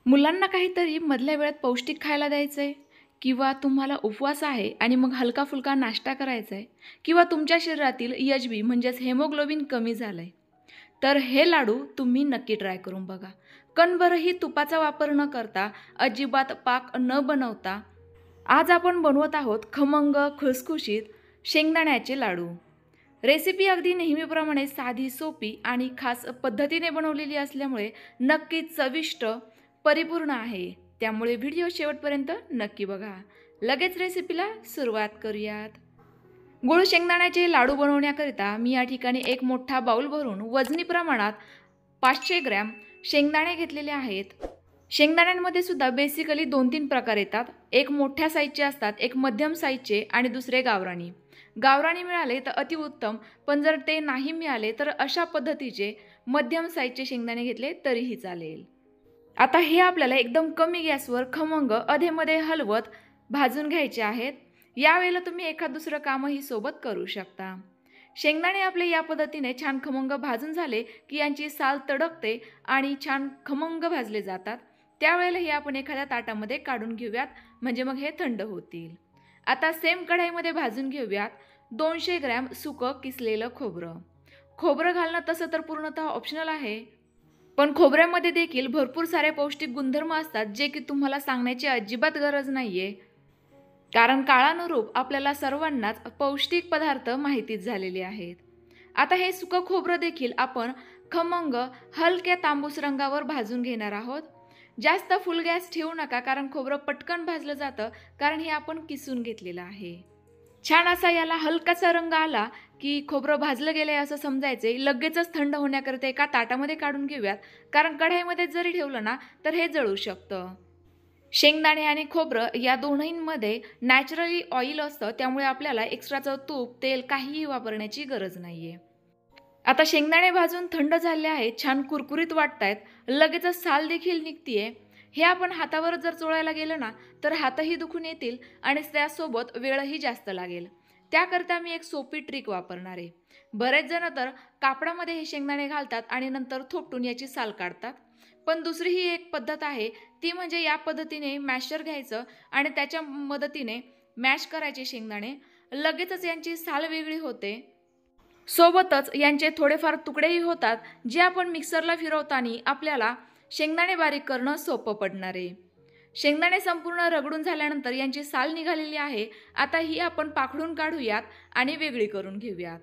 मुलांना काहीतरी मधल्या वेळात पौष्टिक खायला द्यायचं आहे किंवा तुम्हाला उपवास आहे आणि मग हलका-फुलका नाश्ता करायचा आहे किंवा तुमच्या शरीरातील एच-बी म्हणजेच हेमोग्लोबिन कमी झालं आहे. तर हे लाडू तुम्ही नक्की ट्राय करून बघा. कणभरही तुपाचा वापर न करता, अजिबात पाक न बनवता आज आपण बनवत आहोत खमंग, खुसखुशीत शेंगदाण्याचे लाडू. रेसिपी अगदी नेहमीप्रमाणे साधी, सोपी आणि खास पद्धतीने बनवलेली असल्यामुळे नक्कीच चविष्ट, परिपूर्ण आहे. त्यामुळे व्हिडिओ शेवटपर्यंत नक्की बघा. लगेच रेसिपीला सुरुवात करूयात. गूळ शेंगदाण्याचे लाडू बनवण्याकरिता मी या ठिकाणी एक मोठा बाउल भरून वजनी प्रमाणात 500 ग्रॅम शेंगदाणे घेतलेले आहेत. शेंगदाण्यांमध्ये सुद्धा बेसिकली 2-3 प्रकार येतात. एक मोठ्या साईजचे असतात, एक मध्यम साईजचे आणि दुसरे गावरानी. गावरानी मिळाले तर अतिउत्तम, पण जर ते नाही मिळाले तर अशा पद्धतीचे मध्यम साईजचे शेंगदाणे घेतले तरीही चालेल. आता हे आपल्याला एकदम कमी गॅसवर खमंग अधेमध्ये हलवत भाजून घ्यायचे आहेत. यावेळेला तुम्ही एखाद दुसरं कामही सोबत करू शकता. शेंगदाणे आपले या पद्धतीने छान खमंग भाजून झाले की यांची साल तडकते आणि छान खमंग भाजले जातात. त्यावेळेला हे आपण एखाद्या ताटामध्ये काढून घेऊयात, म्हणजे मग हे थंड होतील. आता सेम कढईमध्ये भाजून घेऊयात 200 ग्रॅम सुकं किसलेलं खोबरं. खोबरं घालणं तसं तर पूर्णतः ऑप्शनल आहे, पण खोबऱ्यामध्ये देखील भरपूर सारे पौष्टिक गुणधर्म असतात जे की तुम्हाला सांगण्याची अजिबात गरज नाहीये, कारण काळानुरूप आपल्याला सर्वांनाच पौष्टिक पदार्थ माहितीच झालेले आहेत. आता हे सुकं खोबरं देखील आपण खमंग हलक्या तांबूस रंगावर भाजून घेणार आहोत. जास्त फुल गॅस ठेवू नका, कारण खोबरं पटकन भाजलं जातं, कारण हे आपण किसून घेतलेलं आहे. छान असा याला हलकासा रंग आला की खोबरं भाजलं गेलंय असं समजायचे. लगेचच थंड होण्याकरिता एका ताटामध्ये काढून घेऊयात, कारण कढईमध्ये जरी ठेवलं ना तर हे जळू शकतं. शेंगदाणे आणि खोबरं या दोन्हींमध्ये नॅचरली ऑइल असतं, त्यामुळे आपल्याला एक्स्ट्राचं तूप, तेल काहीही वापरण्याची गरज नाहीये. आता शेंगदाणे भाजून थंड झाले आहेत, छान कुरकुरीत वाटतायत, लगेचच साल देखील निघतीये. हे आपण हातावर जर चोळायला गेलं ना तर हातही दुखून येतील आणि त्यासोबत वेळही जास्त लागेल. त्याकरता मी एक सोपी ट्रिक वापरणार आहे. बरेच जण तर कापडामध्ये हे शेंगदाणे घालतात आणि नंतर थोपटून याची साल काढतात. पण दुसरी ही एक पद्धत आहे, ती म्हणजे या पद्धतीने मॅशर घ्यायचं आणि त्याच्या मदतीने मॅश करायचे शेंगदाणे. लगेचच यांची साल वेगळी होते, सोबतच यांचे थोडेफार तुकडेही होतात, जे आपण मिक्सरला फिरवताना आपल्याला शेंगदाणे बारीक करणं सोपं पडणार आहे. शेंगदाणे संपूर्ण रगडून झाल्यानंतर यांची साल निघालेली आहे. आता ही आपण पाखडून काढूयात आणि वेगळी करून घेऊयात.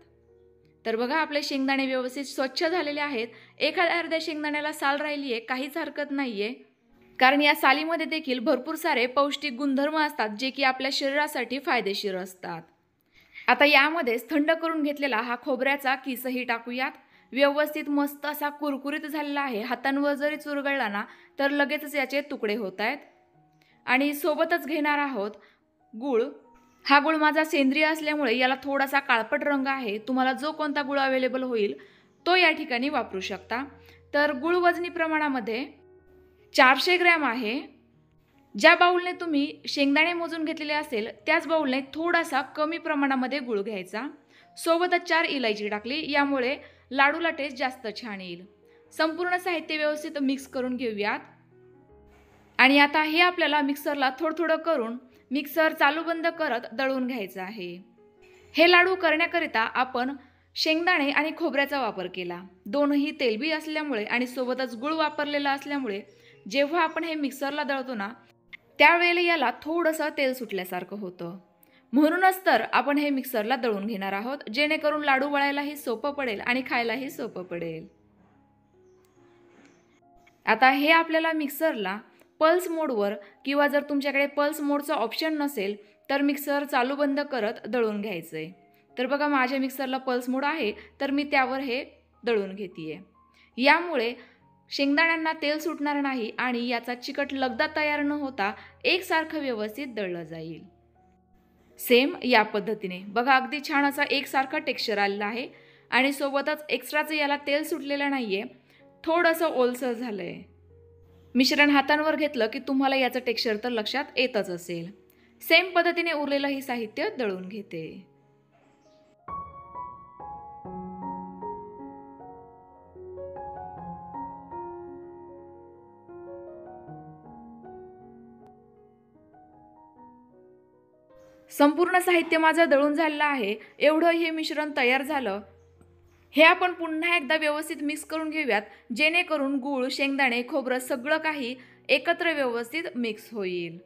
तर बघा, आपले शेंगदाणे व्यवस्थित स्वच्छ झालेले आहेत. एखाद्या अर्ध्या शेंगदाण्याला साल राहिली आहे, काहीच हरकत नाहीये, कारण या सालीमध्ये देखील भरपूर सारे पौष्टिक गुणधर्म असतात जे की आपल्या शरीरासाठी फायदेशीर असतात. आता यामध्येच थंड करून घेतलेला हा खोबऱ्याचा किसही टाकूयात. व्यवस्थित मस्त असा कुरकुरीत झालेला आहे. हातांवर जरी चुरगळला ना तर लगेचच याचे तुकडे होत आहेत. आणि सोबतच घेणार आहोत गूळ. हा गूळ माझा सेंद्रिय असल्यामुळे याला थोडासा काळपट रंग आहे. तुम्हाला जो कोणता गूळ अवेलेबल होईल तो या ठिकाणी वापरू शकता. तर गूळ वजनी प्रमाणामध्ये 400 ग्रॅम आहे. ज्या बाउलने तुम्ही शेंगदाणे मोजून घेतलेले असेल त्याच बाउलने थोडासा कमी प्रमाणामध्ये गूळ घ्यायचा. सोबतच 4 इलायची टाकली, यामुळे लाडूला टेस्ट जास्त छान येईल. संपूर्ण साहित्य व्यवस्थित मिक्स करून घेऊयात. आणि आता हे आपल्याला मिक्सरला थोडं थोडं करून मिक्सर चालू बंद करत दळून घ्यायचं आहे. हे लाडू करण्याकरिता आपण शेंगदाणे आणि खोबऱ्याचा वापर केला. दोनही तेलबी असल्यामुळे आणि सोबतच गूळ वापरलेला असल्यामुळे जेव्हा आपण हे मिक्सरला दळतो ना त्यावेळेला याला थोडंसं तेल सुटल्यासारखं होतं. म्हणूनच तर आपण हे मिक्सरला दळून घेणार आहोत, जेणेकरून लाडू वळायलाही सोपं पडेल आणि खायलाही सोपं पडेल. आता हे आपल्याला मिक्सरला पल्स मोडवर, किंवा जर तुमच्याकडे पल्स मोडचा ऑप्शन नसेल तर मिक्सर चालू बंद करत दळून घ्यायचं आहे. तर बघा, माझ्या मिक्सरला पल्स मोड आहे तर मी त्यावर हे दळून घेते. यामुळे शेंगदाण्यांना तेल सुटणार नाही आणि याचा चिकट लगदा तयार न होता एकसारखं व्यवस्थित दळलं जाईल. सेम या पद्धतीने बघा, अगदी छान असा एकसारखा टेक्स्चर आलेला आहे आणि सोबतच एक्स्ट्राचं याला तेल सुटलेलं नाहीये, थोडंसं ओलसर झालंय. मिश्रण हातांवर घेतलं की तुम्हाला याचं टेक्स्चर तर लक्षात येतच असेल. सेम पद्धतीने उरलेलं ही साहित्य दळून घेते. संपूर्ण साहित्य माझं दळून झालेलं आहे. एवढं हे मिश्रण तयार झालं. हे आपण पुन्हा एकदा व्यवस्थित मिक्स करून घेऊयात, जेणेकरून गूळ, शेंगदाणे, खोबरं सगळं काही एकत्र व्यवस्थित मिक्स होईल.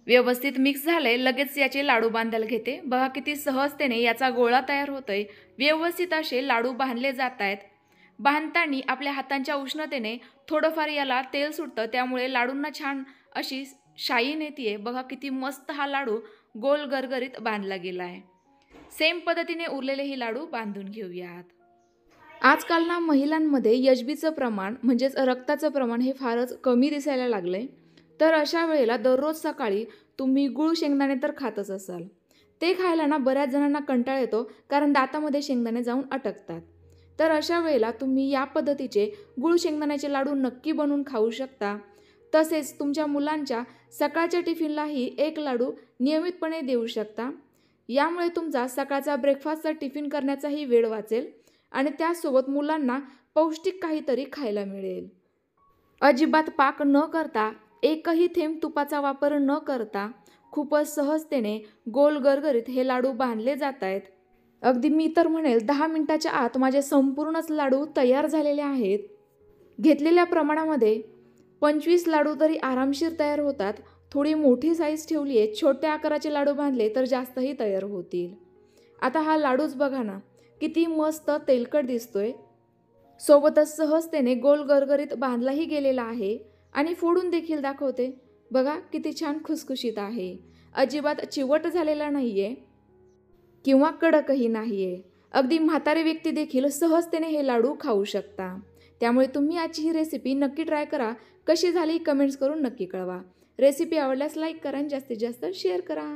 व्यवस्थित मिक्स झाले, लगेच याचे लाडू बांधायला घेते. बघा किती सहजतेने याचा गोळा तयार होतोय. व्यवस्थित असे लाडू बांधले जात आहेत. बांधताना आपल्या हातांच्या उष्णतेने थोडंफार याला तेल सुटतं, त्यामुळे लाडूंना छान अशी शाईन येते. बघा किती मस्त हा लाडू गोल गरगरीत बांधला गेला आहे. सेम पद्धतीने उरलेले हे लाडू बांधून घेऊयात. आजकाल ना महिलांमध्ये एचबीचं प्रमाण म्हणजेच रक्ताचं प्रमाण हे फारच कमी दिसायला लागलंय. तर अशा वेळेला दररोज सकाळी तुम्ही गूळ शेंगदाणे तर खातच असाल. ते खायला ना बऱ्याच जणांना कंटाळा येतो, कारण दातामध्ये शेंगदाणे जाऊन अटकतात. तर अशा वेळेला तुम्ही या पद्धतीचे गूळ शेंगदाण्याचे लाडू नक्की बनवून खाऊ शकता. तसेच तुमच्या मुलांच्या सकाळच्या टिफिनलाही एक लाडू नियमितपणे देऊ शकता. यामुळे तुमचा सकाळचा ब्रेकफास्टचा टिफिन करण्याचाही वेळ वाचेल आणि त्यासोबत मुलांना पौष्टिक काहीतरी खायला मिळेल. अजिबात पाक न करता, एकही थेंब तुपाचा वापर न करता खूपच सहजतेने गोल गरगरीत हे लाडू बांधले जात आहेत. अगदी मी तर म्हणेल 10 मिनिटाच्या आत माझे संपूर्णच लाडू तयार झालेले आहेत. घेतलेल्या प्रमाणामध्ये 25 लाडू तरी आरामशीर तयार होतात. थोडी मोठी साईज ठेवली आहे, छोट्या आकाराचे लाडू बांधले तर जास्तही तयार होतील. आता हा लाडूच बघा ना, किती मस्त तेलकट दिसतोय. सोबतच सहजतेने गोल गरगरीत बांधलाही गेलेला आहे आणि फोडून देखील दाखवते. बघा किती छान खुसखुशीत आहे. अजिबात चिवट झालेला नाहीये किंवा कडकही नाहीये. अगदी म्हातारे व्यक्ती देखील सहजतेने हे लाडू खाऊ शकता. त्यामुळे तुम्ही आजची ही रेसिपी नक्की ट्राय करा. कशी झाली कमेंट्स करून नक्की कळवा. रेसिपी आवडल्यास लाईक करा आणि जास्तीत जास्त शेअर करा.